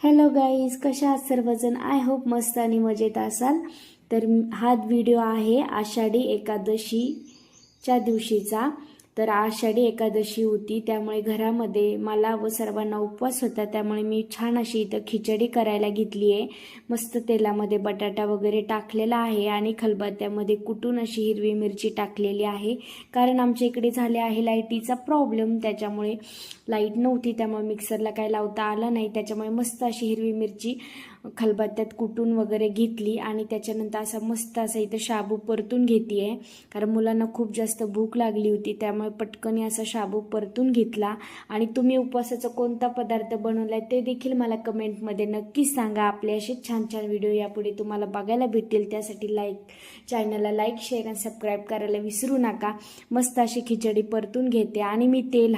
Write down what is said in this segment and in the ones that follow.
Hello guys, कशा आहात सर्वजण? आय होप मस्त आणि मजेत असाल. तर हा व्हिडिओ आहे आषाढी एकादशीच्या दिवशीचा. तर आषाढी एकादशी होती, त्यामुळे घरामध्ये मला व सर्वांना उपवास होता. त्यामुळे मी छान अशी इथं खिचडी करायला घेतली आहे. मस्त तेलामध्ये बटाटा वगैरे टाकलेला आहे आणि खलबत्त्यामध्ये कुटून अशी हिरवी मिरची टाकलेली आहे. कारण आमच्या इकडे झाले आहे लाईटीचा प्रॉब्लेम, त्याच्यामुळे लाईट नव्हती, त्यामुळे मिक्सरला काही लावता आलं नाही. त्याच्यामुळे मस्त अशी हिरवी मिरची खलबत्त्यात कुटून वगैरे घेतली आणि त्याच्यानंतर असा मस्त असा इथं शाबू परतून घेते आहे. कारण मुलांना खूप जास्त भूक लागली होती, त्यामुळे पटकन असा शाबू परतून घेतला. आणि तुम्ही उपवासाचा कोणता पदार्थ बनवलाय ते देखील मला कमेंटमध्ये नक्कीच सांगा. आपले असे छान छान व्हिडिओ यापुढे तुम्हाला बघायला भेटतील. त्यासाठी चॅनलला लाईक, शेअर आणि सबस्क्राईब करायला विसरू नका. मस्त अशी खिचडी परतून घेते आणि मी तेल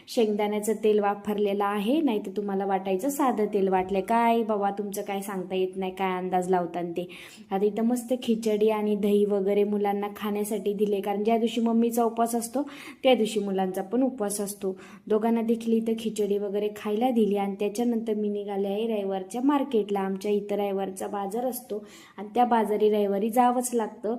शेंगदाण्याचं तेल वापरलेलं आहे, नाही तर तुम्हाला वाटायचं साधं तेल. वाटले काय बाबा, तुमचं काय सांगता येत नाही, काय अंदाज लावताना ते. आता इथं मस्त खिचडी आणि दही वगैरे मुलांना खाण्यासाठी दिले, कारण ज्या दिवशी मम्मीचा उपवास असतो त्या दिवशी मुलांचा पण उपवास असतो. दोघांना देखील इथं खिचडी वगैरे खायला दिली. आणि त्याच्यानंतर मी निघाले आहे रविवारच्या मार्केटला. आमच्या इथं रविवारचा बाजार असतो आणि त्या बाजारी रविवारी जावंच लागतं,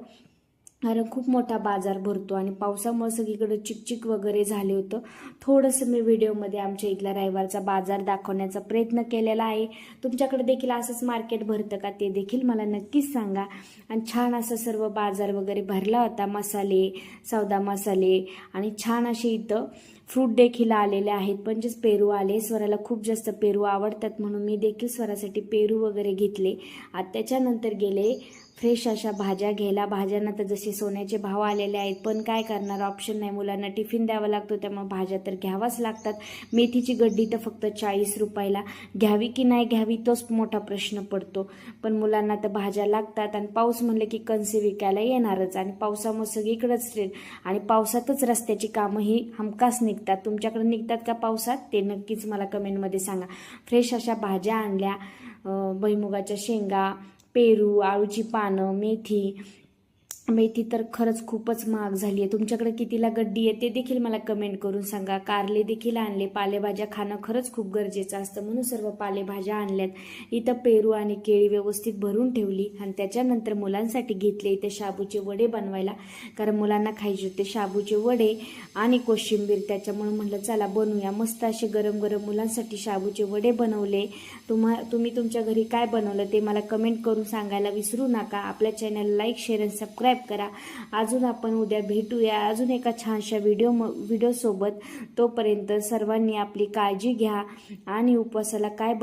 कारण खूप मोठा बाजार भरतो. आणि पावसामुळे सगळीकडे चिकचिक वगैरे झाले होतं. थोडंसं मी व्हिडिओमध्ये आमच्या इथला रविवारचा बाजार दाखवण्याचा प्रयत्न केलेला आहे. तुमच्याकडे देखील असंच मार्केट भरतं का ते देखील मला नक्कीच सांगा. आणि छान असं सर्व बाजार वगैरे भरला होता. मसाले, सौदा मसाले आणि छान असे इथं फ्रूट देखील आलेले आहेत. म्हणजेच पेरू आले. स्वराला खूप जास्त पेरू आवडतात, म्हणून मी देखील स्वरासाठी पेरू वगैरे घेतले. आता त्याच्यानंतर गेले फ्रेश अशा भाज्या घ्यायला. भाज्यांना तर जसे सोन्याचे भाव आलेले आहेत, पण काय करणार, ऑप्शन नाही. मुलांना टिफिन द्यावा लागतो, त्यामुळे भाज्या तर घ्यावाच लागतात. मेथीची गड्डी तर फक्त 40 रुपयाला. घ्यावी की नाही घ्यावी तोच मोठा प्रश्न पडतो, पण मुलांना तर भाज्या लागतात. आणि पाऊस म्हणले की कणसे विकायला येणारच. आणि पावसामुळे सगळीकडेच आणि पावसातच रस्त्याची कामंही हमखास निघतात. तुमच्याकडे निघतात का पावसात? ते नक्कीच मला कमेंटमध्ये सांगा. फ्रेश अशा भाज्या आणल्या. भुईमुगाच्या शेंगा, पेरू, आळूची पानं, मेथी तर खरंच खूपच महाग झाली आहे. तुमच्याकडे कितीला गड्डी आहे ते देखील मला कमेंट करून सांगा. कारले देखील आणले. पालेभाज्या खाणं खरंच खूप गरजेचं असतं, म्हणून सर्व पालेभाज्या आणल्यात. इथं पेरू आणि केळी व्यवस्थित भरून ठेवली. आणि त्याच्यानंतर मुलांसाठी घेतले इथे शाबूचे वडे बनवायला, कारण मुलांना खायचे होते शाबूचे वडे आणि कोशिंबीर. त्याच्यामुळे म्हटलं चला बनवूया. मस्त असे गरम गरम मुलांसाठी शाबूचे वडे बनवले. तुम्ही तुमच्या घरी काय बनवलं ते मला कमेंट करून सांगायला विसरू नका. आपल्या चॅनलला लाईक, शेअर आणि सबस्क्राईब करा. अजून आपण उद्या भेटूया अजून एका छानशा व्हिडिओ सोबत. तोपर्यंत सर्वांनी आपली काळजी घ्या आणि उपवासाला काय